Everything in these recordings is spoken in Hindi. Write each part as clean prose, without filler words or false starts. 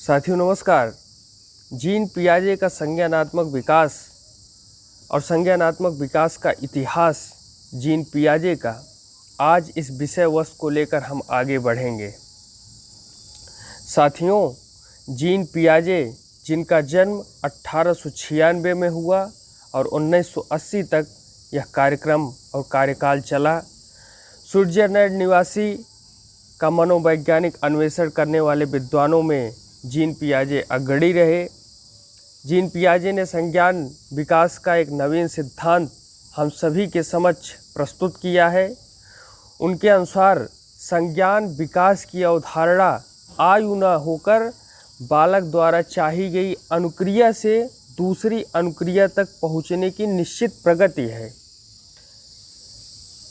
साथियों नमस्कार। जीन पियाजे का संज्ञानात्मक विकास और संज्ञानात्मक विकास का इतिहास जीन पियाजे का, आज इस विषय वस्तु को लेकर हम आगे बढ़ेंगे। साथियों, जीन पियाजे जिनका जन्म 1896 में हुआ और 1980 तक यह कार्यक्रम और कार्यकाल चला। स्विट्जरलैंड निवासी का मनोवैज्ञानिक अन्वेषण करने वाले विद्वानों में जीन पियाजे अग्रणी रहे। जीन पियाजे ने संज्ञान विकास का एक नवीन सिद्धांत हम सभी के समक्ष प्रस्तुत किया है। उनके अनुसार संज्ञान विकास की अवधारणा आयु न होकर बालक द्वारा चाही गई अनुक्रिया से दूसरी अनुक्रिया तक पहुँचने की निश्चित प्रगति है।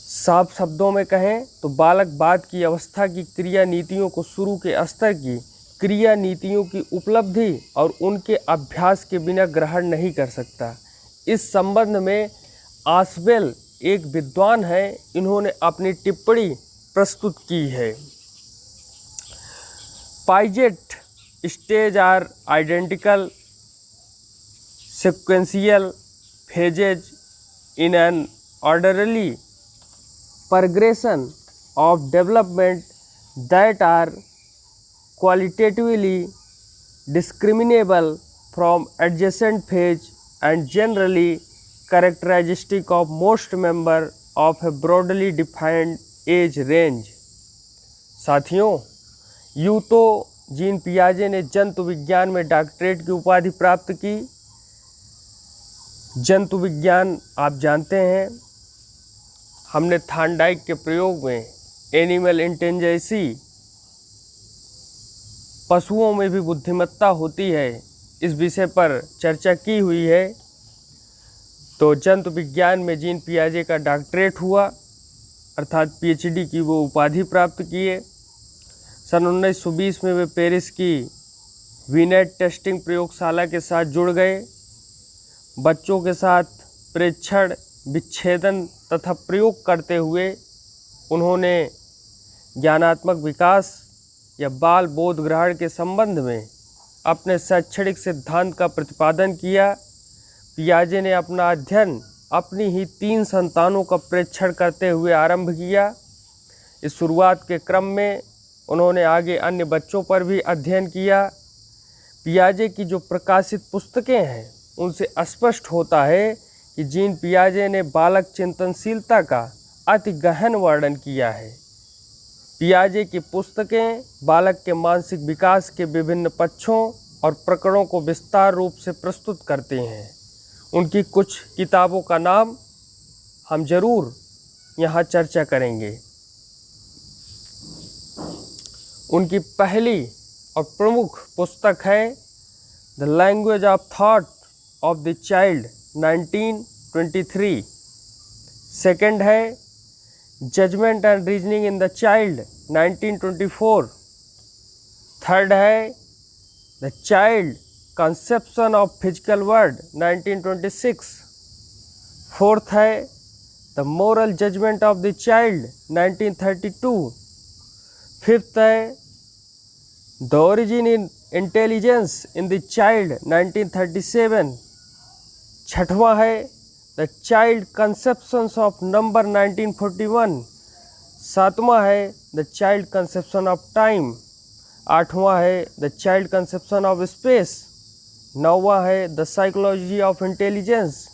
साफ शब्दों में कहें तो बालक बाद की अवस्था की क्रिया नीतियों को शुरू के स्तर की क्रिया नीतियों की उपलब्धि और उनके अभ्यास के बिना ग्रहण नहीं कर सकता। इस संबंध में आसवेल एक विद्वान है, इन्होंने अपनी टिप्पणी प्रस्तुत की है। Piaget stage are identical sequential phases in an orderly progression of development that are qualitatively discriminable from adjacent phase and generally characteristic of most member of a broadly defined age range। साथियों, यूँ तो जीन पियाजे ने जंतु विज्ञान में डॉक्टरेट की उपाधि प्राप्त की। जंतु विज्ञान आप जानते हैं, हमने थार्नडाइक के प्रयोग में एनिमल इंटेलिजेंसी, पशुओं में भी बुद्धिमत्ता होती है, इस विषय पर चर्चा की हुई है। तो जंतु विज्ञान में जीन पियाजे का डॉक्टरेट हुआ, अर्थात पीएचडी की वो उपाधि प्राप्त किए। सन 1920 में वे पेरिस की वीनेट टेस्टिंग प्रयोगशाला के साथ जुड़ गए। बच्चों के साथ प्रेक्षण, विच्छेदन तथा प्रयोग करते हुए उन्होंने ज्ञानात्मक विकास या बाल बोध ग्रहण के संबंध में अपने शैक्षणिक सिद्धांत का प्रतिपादन किया। पियाजे ने अपना अध्ययन अपनी ही 3 संतानों का प्रेक्षण करते हुए आरंभ किया। इस शुरुआत के क्रम में उन्होंने आगे अन्य बच्चों पर भी अध्ययन किया। पियाजे की जो प्रकाशित पुस्तकें हैं उनसे स्पष्ट होता है कि जीन पियाजे ने बालक चिंतनशीलता का अति गहन वर्णन किया है। पियाजे की पुस्तकें बालक के मानसिक विकास के विभिन्न पक्षों और प्रकरणों को विस्तार रूप से प्रस्तुत करते हैं। उनकी कुछ किताबों का नाम हम जरूर यहाँ चर्चा करेंगे। उनकी पहली और प्रमुख पुस्तक है the language of thought of the child 1923। Second है judgement and reasoning in the child 1924। Third है the child conception of physical world 1926। Fourth है the moral judgement of the child 1932। Fifth है the origin in intelligence in the child 1937। छठवां है the child conceptions of number 1941। सातवां है the child conception of time. आठवां है the child conception of space. नौवां है द साइकोलॉजी ऑफ इंटेलिजेंस।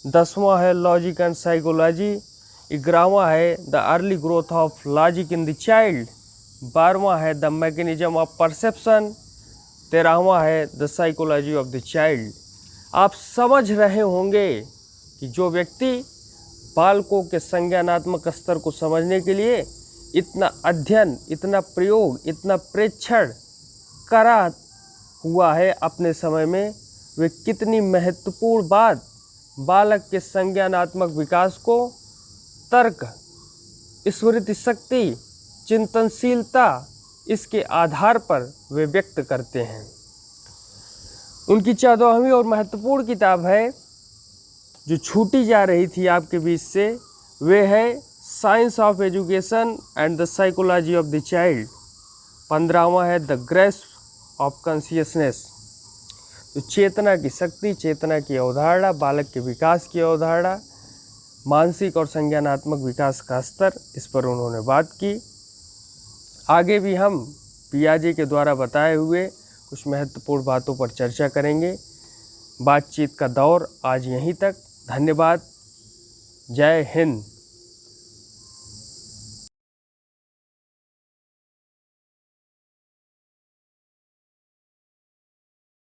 10वां है लॉजिक एंड साइकोलॉजी। 11वां है the early growth of logic in the child. 12वां है द मैकेनिज्म ऑफ परसेप्शन। 13वां है the psychology of the child. आप समझ रहे होंगे कि जो व्यक्ति बालकों के संज्ञानात्मक स्तर को समझने के लिए इतना अध्ययन, इतना प्रयोग, इतना प्रेक्षण करा हुआ है अपने समय में, वे कितनी महत्वपूर्ण बात बालक के संज्ञानात्मक विकास को तर्क, स्मृति शक्ति, चिंतनशीलता, इसके आधार पर वे व्यक्त करते हैं। उनकी 14वीं और महत्वपूर्ण किताब है जो छूटी जा रही थी आपके बीच से, वे है science of education and the psychology of the child. 15वां है द ग्रेस्प ऑफ कॉन्शियसनेस। तो चेतना की शक्ति, चेतना की अवधारणा, बालक के विकास की अवधारणा, मानसिक और संज्ञानात्मक विकास का स्तर, इस पर उन्होंने बात की। आगे भी हम पियाजे के द्वारा बताए हुए कुछ महत्वपूर्ण बातों पर चर्चा करेंगे। बातचीत का दौर आज यहीं तक। धन्यवाद। जय हिंद।